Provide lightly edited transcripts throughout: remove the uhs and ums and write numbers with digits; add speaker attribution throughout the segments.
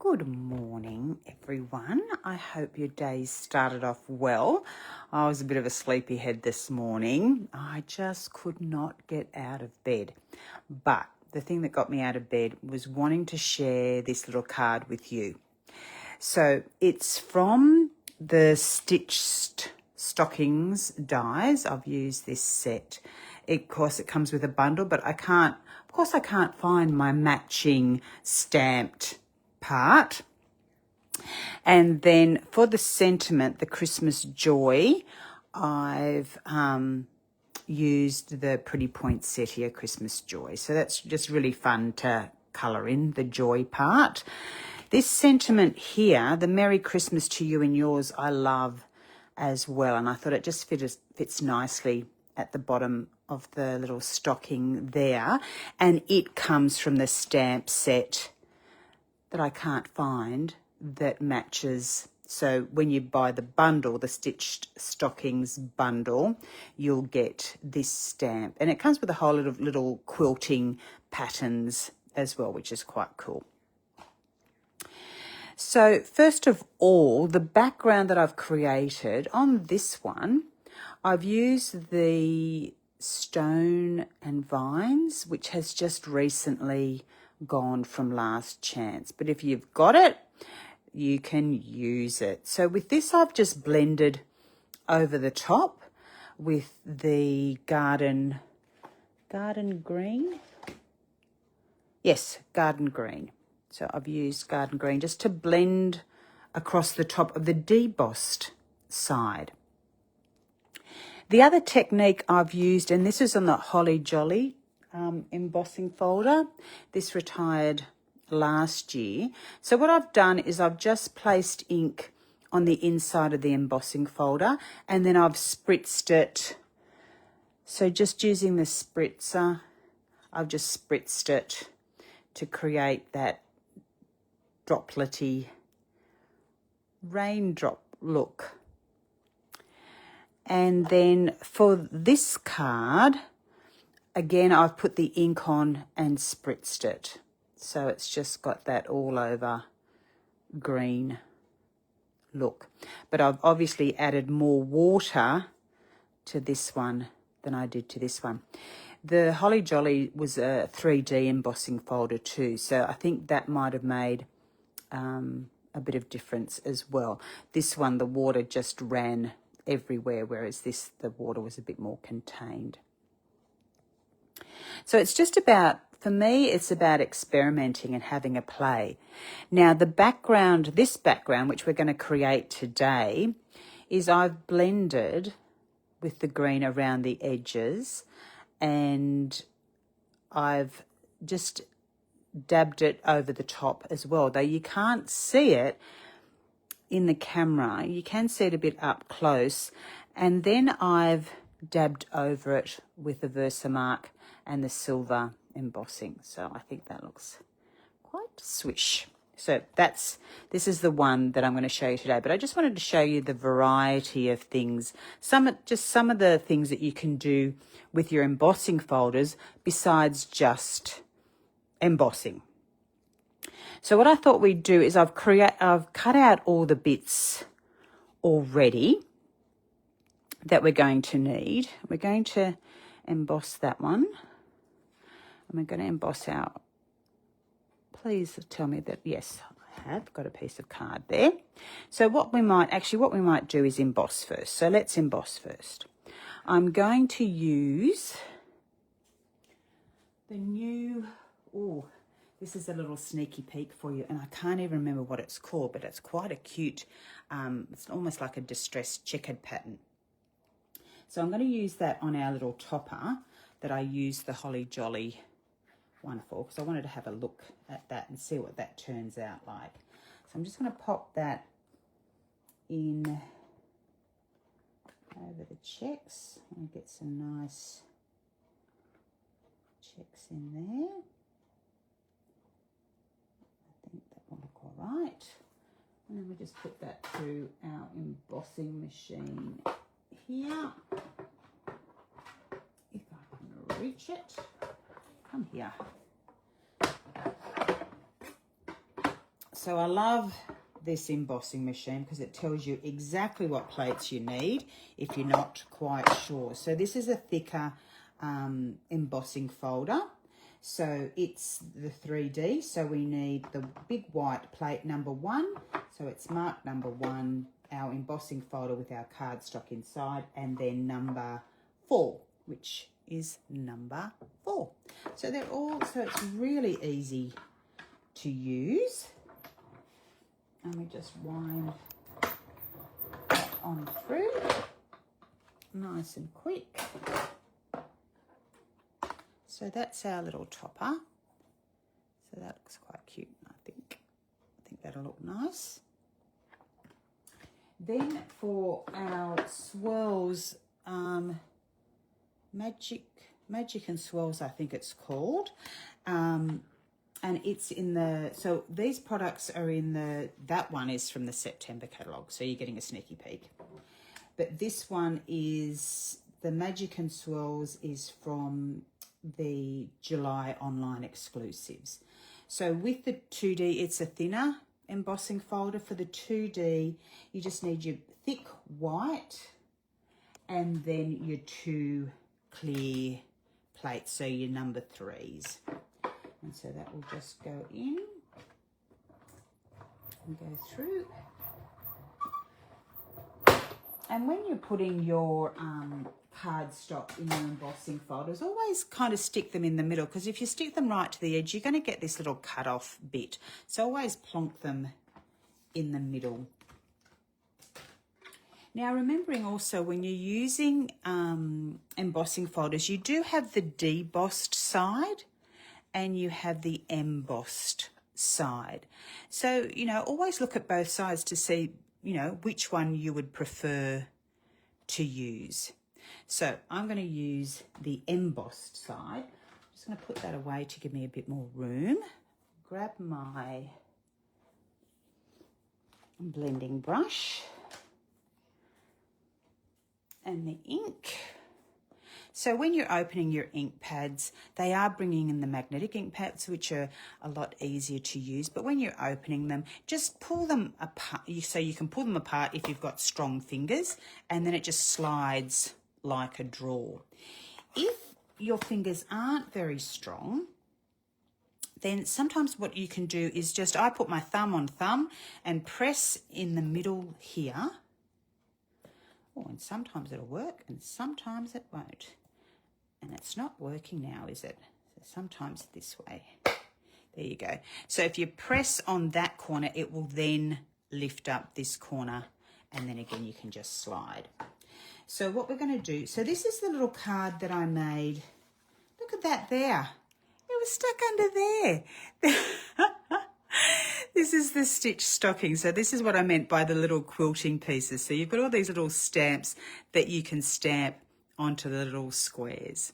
Speaker 1: Good morning, everyone. I hope your day started off well. I was a bit of a sleepyhead this morning. I just could not get out of bed. But the thing that got me out of bed was wanting to share this little card with you. So it's from the Stitched Stockings dies. I've used this set. Of course, it comes with a bundle, but I can't find my matching stamped part. And then for the sentiment, the Christmas joy, I've used the Pretty Poinsettia Christmas joy. So that's just really fun to colour in the joy part. This sentiment here, the Merry Christmas to you and yours, I love as well. And I thought it just fits nicely at the bottom of the little stocking there. And it comes from the stamp set that I can't find that matches. So when you buy the bundle, the Stitched Stockings bundle, you'll get this stamp. And it comes with a whole lot of little quilting patterns as well, which is quite cool. So first of all, the background that I've created on this one, I've used the Stone and Vines, which has just recently gone from Last Chance. But if you've got it, you can use it. So with this, I've just blended over the top with the garden green. Yes, garden green. So I've used garden green just to blend across the top of the debossed side. The other technique I've used, and this is on the Holly Jolly embossing folder. This retired last year. So what I've done is I've just placed ink on the inside of the embossing folder, and then I've spritzed it. So just using the spritzer, I've just spritzed it to create that dropletty raindrop look. And then for this card, again, I've put the ink on and spritzed it. So it's just got that all over green look. But I've obviously added more water to this one than I did to this one. The Holly Jolly was a 3D embossing folder too. So I think that might have made a bit of difference as well. This one, the water just ran everywhere, whereas this, the water was a bit more contained. So it's just about, for me, it's about experimenting and having a play. Now the background, this background, which we're going to create today, is I've blended with the green around the edges, and I've just dabbed it over the top as well, though you can't see it in the camera. You can see it a bit up close. And then I've dabbed over it with the Versamark and the silver embossing. So I think that looks quite swish. So this is the one that I'm going to show you today. But I just wanted to show you the variety of things. Some of the things that you can do with your embossing folders besides just embossing. So what I thought we'd do is I've cut out all the bits already that we're going to need. We're going to emboss that one. And we're going to emboss out. Please tell me that, yes, I have got a piece of card there. So what we might do is emboss first. So let's emboss first. I'm going to use the new, this is a little sneaky peek for you, and I can't even remember what it's called, but it's quite a cute, it's almost like a distressed checkered pattern. So I'm going to use that on our little topper that I used the Holly Jolly one for, because I wanted to have a look at that and see what that turns out like. So I'm just going to pop that in over the checks and get some nice checks in there. I think that will look all right. And then we just put that through our embossing machine here. If I can reach it. Come here. So I love this embossing machine because it tells you exactly what plates you need if you're not quite sure. So this is a thicker embossing folder. So it's the 3D. So we need the big white plate number 1. So it's marked number 1, our embossing folder with our cardstock inside, and then number 4, which is number 4. So they're all, so it's really easy to use. And we just wind that on through, nice and quick. So that's our little topper. So that looks quite cute, I think. I think that'll look nice. Then for our swirls, Magic and Swirls, I think it's called. And it's in the, so these products are in the, that one is from the September catalogue, so you're getting a sneaky peek. But this one is, the Magic and Swirls is from the July online exclusives. So with the 2D, it's a thinner embossing folder. For the 2D, you just need your thick white and then your 2 clear plates, so your number 3s. And so that will just go in and go through. And when you're putting your cardstock in your embossing folders, always kind of stick them in the middle, because if you stick them right to the edge, you're going to get this little cut off bit. So always plonk them in the middle. Now, remembering also when you're using embossing folders, you do have the debossed side and you have the embossed side. So, you know, always look at both sides to see, you know, which one you would prefer to use. So I'm going to use the embossed side. I'm just going to put that away to give me a bit more room. Grab my blending brush and the ink. So when you're opening your ink pads, they are bringing in the magnetic ink pads, which are a lot easier to use. But when you're opening them, just pull them apart. So you can pull them apart if you've got strong fingers, and then it just slides like a drawer. If your fingers aren't very strong, then sometimes what you can do is just, I put my thumb on thumb and press in the middle here. Oh, and sometimes it'll work and sometimes it won't. And it's not working now, is it? So sometimes this way. There you go. So if you press on that corner, it will then lift up this corner, and then again you can just slide. So what we're going to do, so this is the little card that I made. Look at that there. It was stuck under there. This is the stitch stocking. So this is what I meant by the little quilting pieces. So you've got all these little stamps that you can stamp onto the little squares.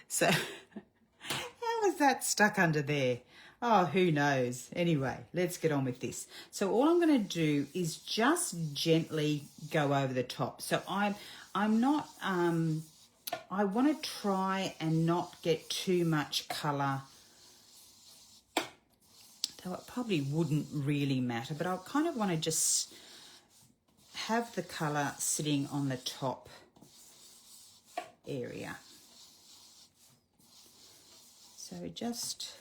Speaker 1: So how was that stuck under there? Oh, who knows? Anyway, let's get on with this. So all I'm going to do is just gently go over the top. So I'm not, I want to try and not get too much colour, though it probably wouldn't really matter, but I kind of want to just have the colour sitting on the top area. So just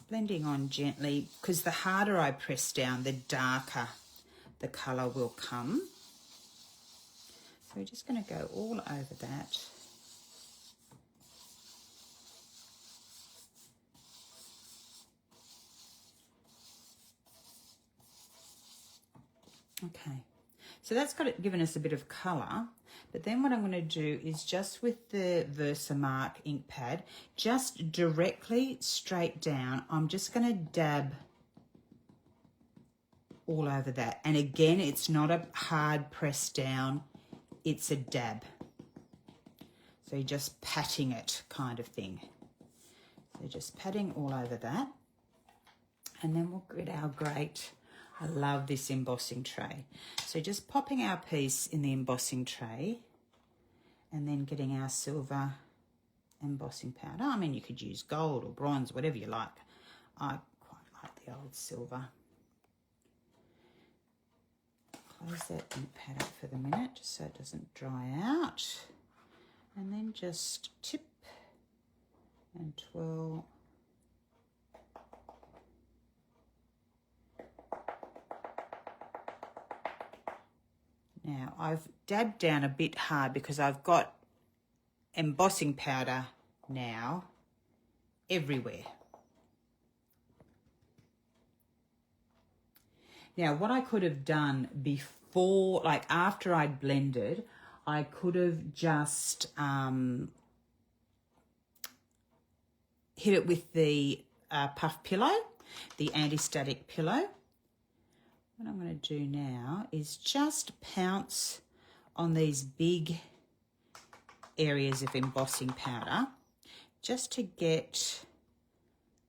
Speaker 1: blending on gently, because the harder I press down, the darker the colour will come. So we're just going to go all over that. Okay, so that's given us a bit of colour, but then what I'm going to do is just with the Versamark ink pad, just directly straight down, I'm just going to dab all over that. And again, it's not a hard press down, it's a dab. So you're just patting it kind of thing. So just patting all over that. And then we'll get our great, I love this embossing tray. So just popping our piece in the embossing tray and then getting our silver embossing powder. I mean, you could use gold or bronze, whatever you like. I quite like the old silver. Close that ink pad up for the minute just so it doesn't dry out. And then just tip and twirl. Now, I've dabbed down a bit hard because I've got embossing powder now everywhere. Now, what I could have done before, like after I'd blended, I could have just hit it with the puff pillow, the anti-static pillow. What I'm going to do now is just pounce on these big areas of embossing powder just to get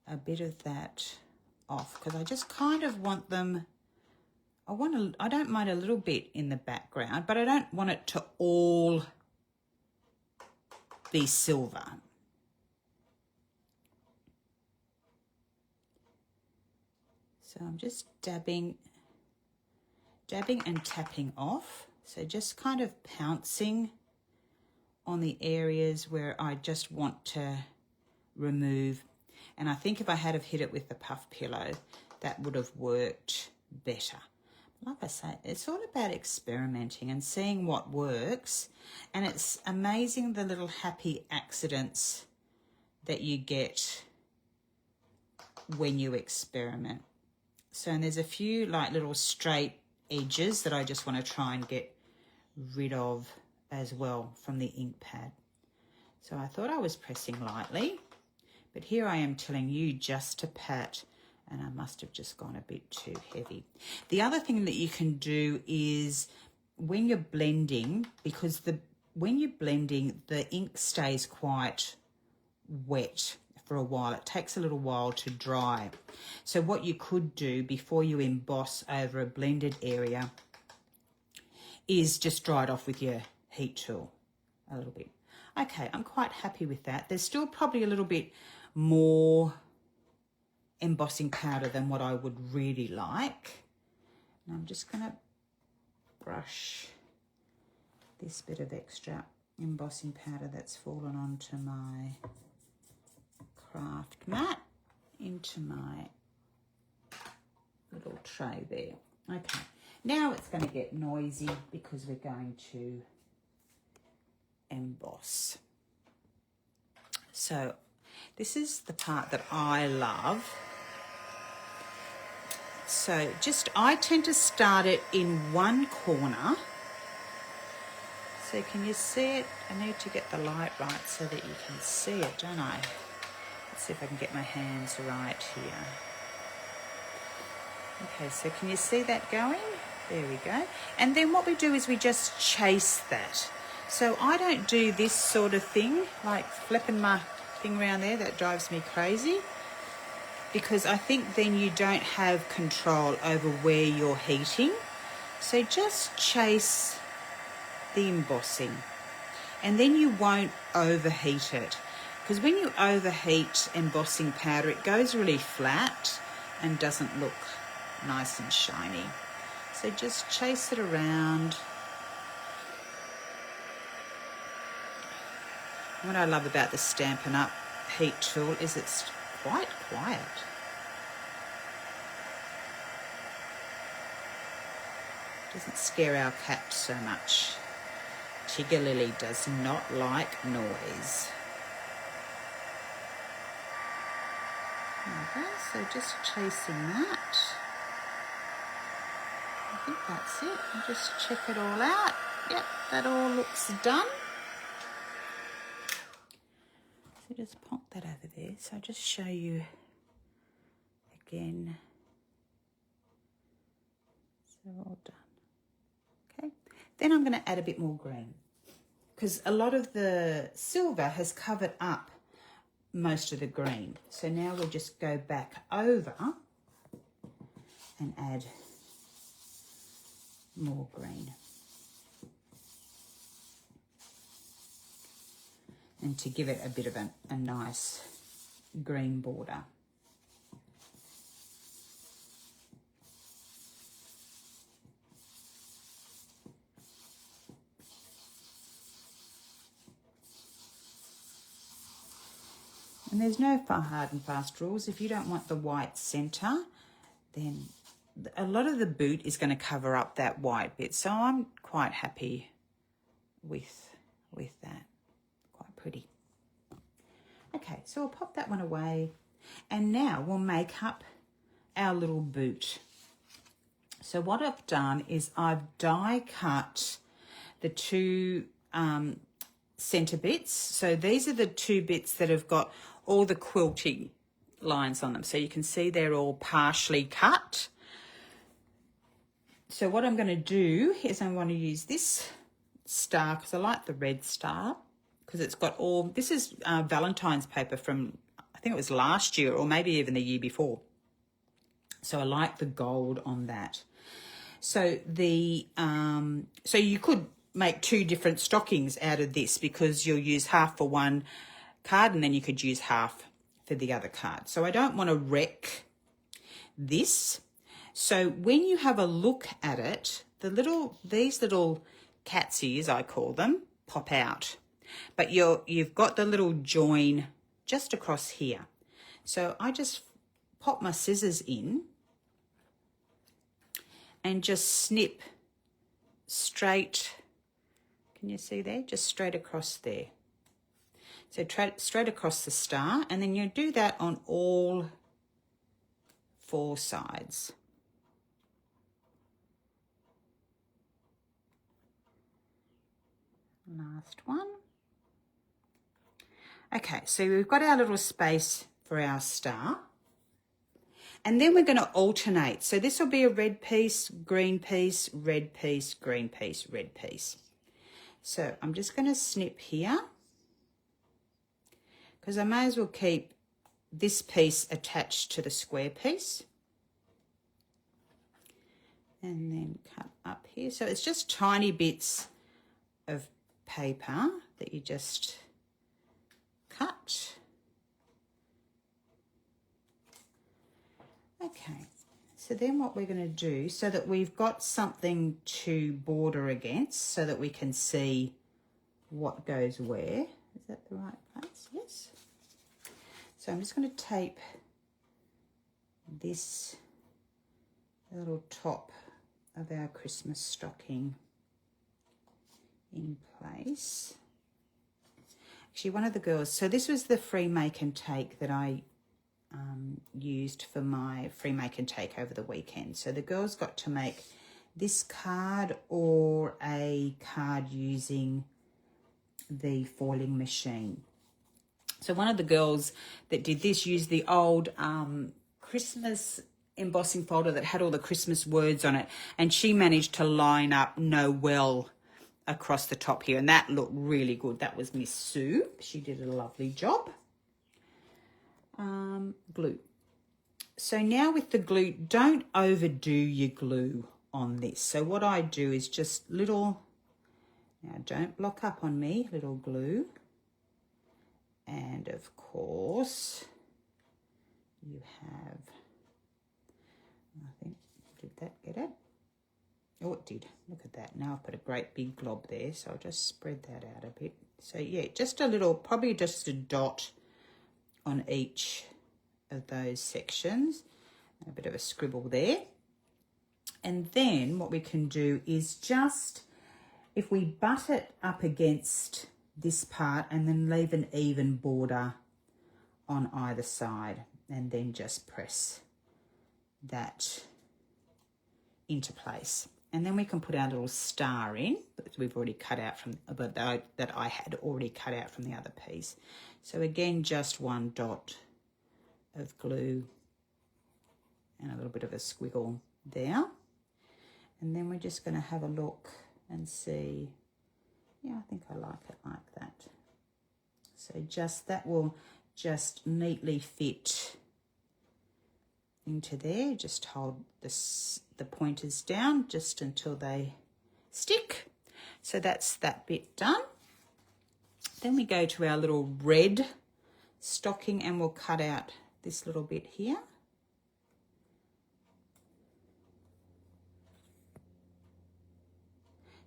Speaker 1: a bit of that off, because I just kind of want them, I don't mind a little bit in the background, but I don't want it to all be silver. So I'm just dabbing and tapping off. So just kind of pouncing on the areas where I just want to remove. And I think if I had have hit it with the puff pillow, that would have worked better. Like I say, it's all about experimenting and seeing what works. And it's amazing the little happy accidents that you get when you experiment. So, and there's a few like little straight edges that I just want to try and get rid of as well from the ink pad. So I thought I was pressing lightly, but here I am telling you just to pat, and I must have just gone a bit too heavy. The other thing that you can do is when you're blending, because when you're blending, the ink stays quite wet for a while. It takes a little while to dry. So what you could do before you emboss over a blended area is just dry it off with your heat tool a little bit. Okay, I'm quite happy with that. There's still probably a little bit more embossing powder than what I would really like. And I'm just going to brush this bit of extra embossing powder that's fallen onto my craft mat into my little tray there. Okay, now it's going to get noisy because we're going to emboss. So this is the part that I love. So I tend to start it in one corner. So can you see it? I need to get the light right so that you can see it, don't I? Let's see if I can get my hands right here. Okay, so can you see that going? There we go. And then what we do is we just chase that. So I don't do this sort of thing, like flipping my thing around there. That drives me crazy, because I think then you don't have control over where you're heating. So just chase the embossing, and then you won't overheat it, because when you overheat embossing powder, it goes really flat and doesn't look nice and shiny. So just chase it around. What I love about the Stampin' Up! Heat tool is it's quite quiet. Doesn't scare our cat so much. Tigger Lily does not like noise. Okay, so just chasing that. I think that's it. I'll just check it all out. Yep, that all looks done. So just pop that over there. So I'll just show you again. So all done. Okay, then I'm going to add a bit more green, because a lot of the silver has covered up most of the green. So now we'll just go back over and add more green. and to give it a bit of a nice green border. And there's no hard and fast rules. If you don't want the white centre, then a lot of the boot is going to cover up that white bit. So I'm quite happy with that. Quite pretty. Okay, so we'll pop that one away. And now we'll make up our little boot. So what I've done is I've die cut the two centre bits. So these are the two bits that have got all the quilting lines on them. So you can see they're all partially cut. So what I'm going to do is I want to use this star because I like the red star because it's got all, this is Valentine's paper from, I think it was last year or maybe even the year before. So I like the gold on that. So so you could make two different stockings out of this because you'll use half for one card and then you could use half for the other card. So I don't want to wreck this. So when you have a look at it, these little cat's ears, I call them, pop out. But you've got the little join just across here. So I just pop my scissors in and just snip straight. Can you see there? Just straight across there. So straight across the star, and then you do that on all four sides. Last one. Okay, so we've got our little space for our star. And then we're going to alternate. So this will be a red piece, green piece, red piece, green piece, red piece. So I'm just going to snip here because I may as well keep this piece attached to the square piece. And then cut up here. So it's just tiny bits of paper that you just cut. Okay, so then what we're going to do so that we've got something to border against so that we can see what goes where. Is that the right place? Yes. So I'm just going to tape this little top of our Christmas stocking in place. Actually, one of the girls, so this was the free make and take that I used for my free make and take over the weekend. So the girls got to make this card or a card using the foiling machine. So one of the girls that did this used the old Christmas embossing folder that had all the Christmas words on it, and she managed to line up Noel across the top here, and that looked really good. That was Miss Sue. She did a lovely job. Glue. So now with the glue, don't overdo your glue on this. So what I do is just little, now don't block up on me, little glue. And of course, you have, I think, did that get it? Oh, it did. Look at that. Now I've put a great big glob there, so I'll just spread that out a bit. So yeah, just a little, probably just a dot on each of those sections. A bit of a scribble there. And then what we can do is just, if we butt it up against this part and then leave an even border on either side, and then just press that into place. And then we can put our little star in that we've already cut out from, that I had already cut out from the other piece. So again, just one dot of glue and a little bit of a squiggle there. And then we're just going to have a look and see. Yeah, I think I like it like that. So just that will just neatly fit into there. Just hold the pointers down just until they stick. So that's that bit done. Then we go to our little red stocking and we'll cut out this little bit here.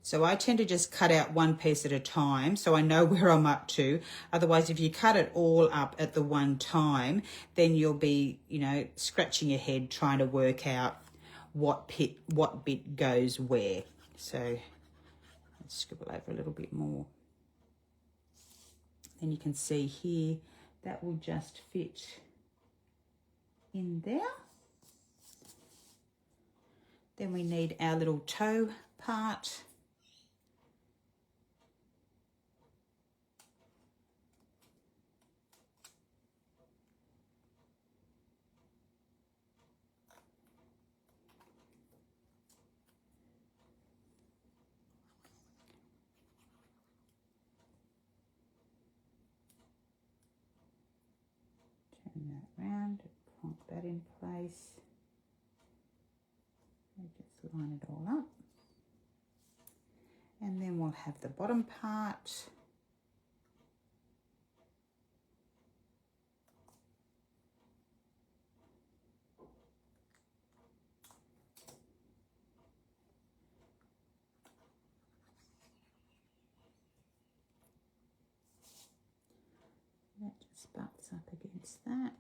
Speaker 1: So I tend to just cut out one piece at a time so I know where I'm up to. Otherwise, if you cut it all up at the one time, then you'll be, you know, scratching your head trying to work out what bit goes where. So let's scribble over a little bit more. Then you can see here that will just fit in there. Then we need our little toe part. Turn that round, plonk that in place. And just line it all up. And then we'll have the bottom part. That just butts up against that.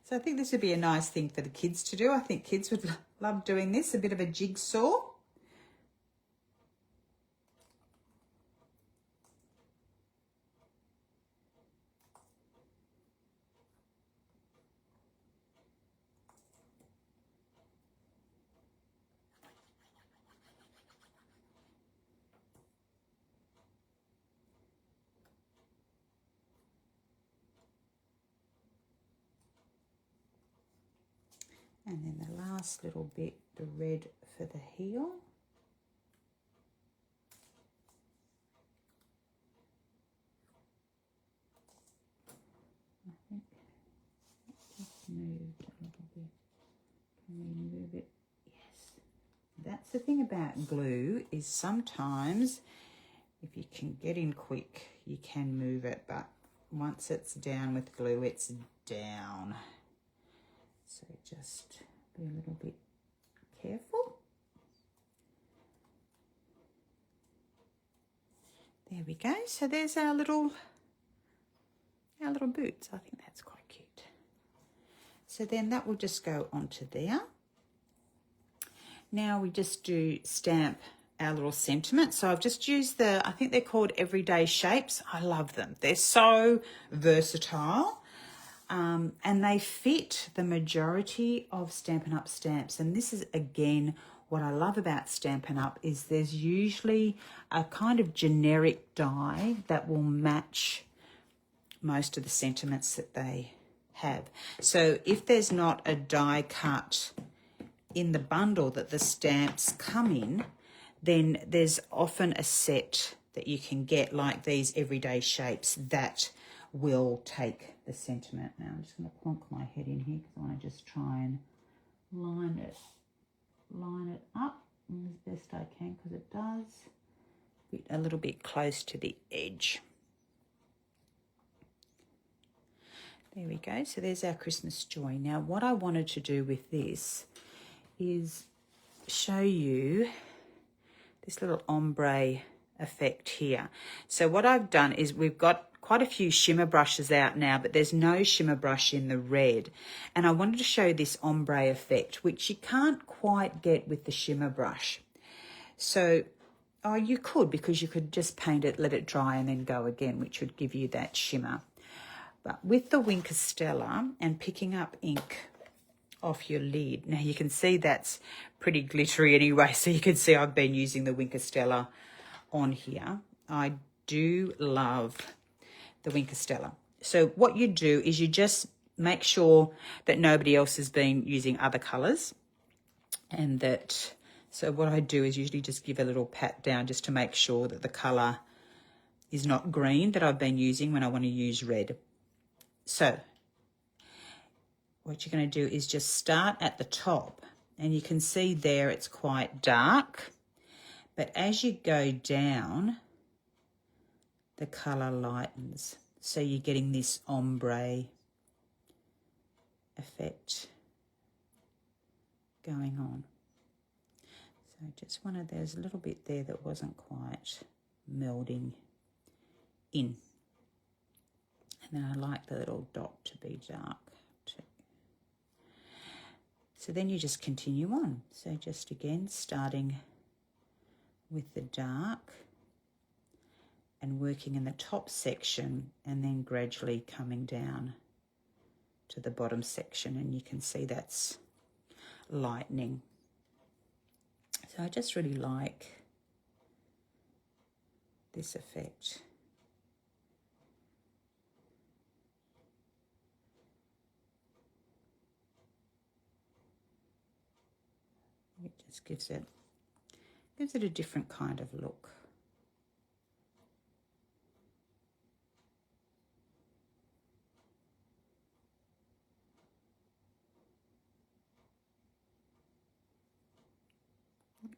Speaker 1: So I think this would be a nice thing for the kids to do. I think kids would love doing this, a bit of a jigsaw. And then the last little bit, the red for the heel. I think that just moved a little bit. Can we move it? Yes. That's the thing about glue, is sometimes if you can get in quick, you can move it, but once it's down with glue, it's down. So just be a little bit careful. There we go. So there's our little boots. I think that's quite cute. So then that will just go onto there. Now we just do stamp our little sentiment. So I've just used I think they're called Everyday Shapes. I love them. They're so versatile. And they fit the majority of Stampin' Up stamps. And this is, again, what I love about Stampin' Up is there's usually a kind of generic die that will match most of the sentiments that they have. So if there's not a die cut in the bundle that the stamps come in, then there's often a set that you can get, like these Everyday Shapes, that will take the sentiment. Now I'm just going to plonk my head in here because I want to just try and line it up as best I can, because it does fit a little bit close to the edge. There we go. So there's our Christmas Joy. Now what I wanted to do with this is show you this little ombre effect here. So what I've done is we've got quite a few shimmer brushes out now, but there's no shimmer brush in the red. And I wanted to show this ombre effect, which you can't quite get with the shimmer brush. So, you could, because you could just paint it, let it dry, and then go again, which would give you that shimmer. But with the Wink Stella and picking up ink off your lid, now you can see that's pretty glittery anyway, so you can see I've been using the Wink Stella on here. I do love the Wink Stella. So what you do is you just make sure that nobody else has been using other colours, and that, so what I do is usually just give a little pat down just to make sure that the colour is not green that I've been using when I want to use red. So what you're going to do is just start at the top, and you can see there it's quite dark, but as you go down, the colour lightens. So you're getting this ombre effect going on. So just one of those, a little bit there that wasn't quite melding in. And then I like the little dot to be dark too. So then you just continue on. So just again, starting with the dark and working in the top section and then gradually coming down to the bottom section, and you can see that's lightening. So I just really like this effect. It just gives it a different kind of look.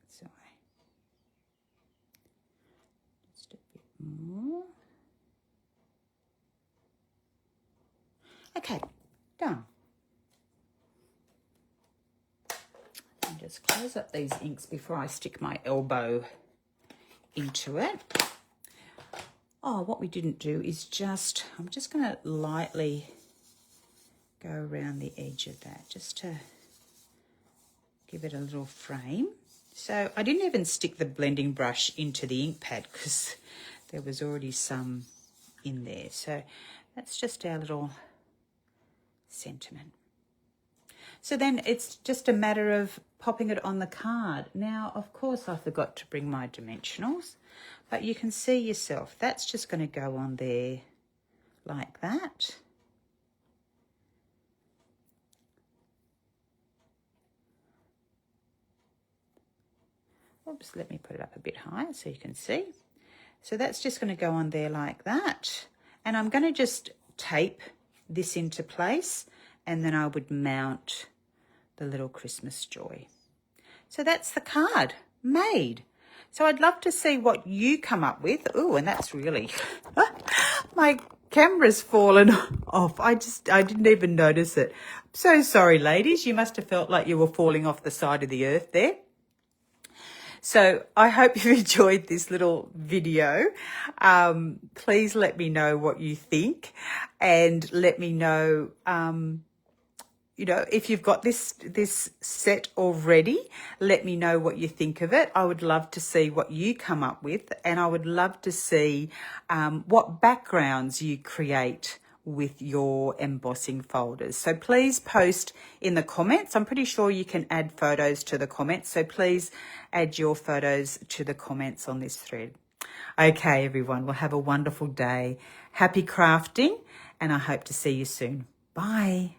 Speaker 1: So just a bit more. Okay, done. And just close up these inks before I stick my elbow into it. Oh, what we didn't do is I'm just going to lightly go around the edge of that just to give it a little frame. So I didn't even stick the blending brush into the ink pad because there was already some in there. So that's just our little sentiment. So then it's just a matter of popping it on the card. Now, of course, I forgot to bring my dimensionals, but you can see yourself. That's just going to go on there like that. Oops, let me put it up a bit higher so you can see. So that's just going to go on there like that. And I'm going to just tape this into place, and then I would mount the little Christmas joy. So that's the card made. So I'd love to see what you come up with. Oh, and that's really, my camera's fallen off. I didn't even notice it. I'm so sorry, ladies. You must have felt like you were falling off the side of the earth there. So I hope you've enjoyed this little video. Please let me know what you think, and let me know, you know, if you've got this set already, let me know what you think of it. I would love to see what you come up with, and I would love to see what backgrounds you create with your embossing folders. So please post in the comments. I'm pretty sure you can add photos to the comments. So please add your photos to the comments on this thread. Okay, everyone, well, have a wonderful day. Happy crafting, and I hope to see you soon. Bye.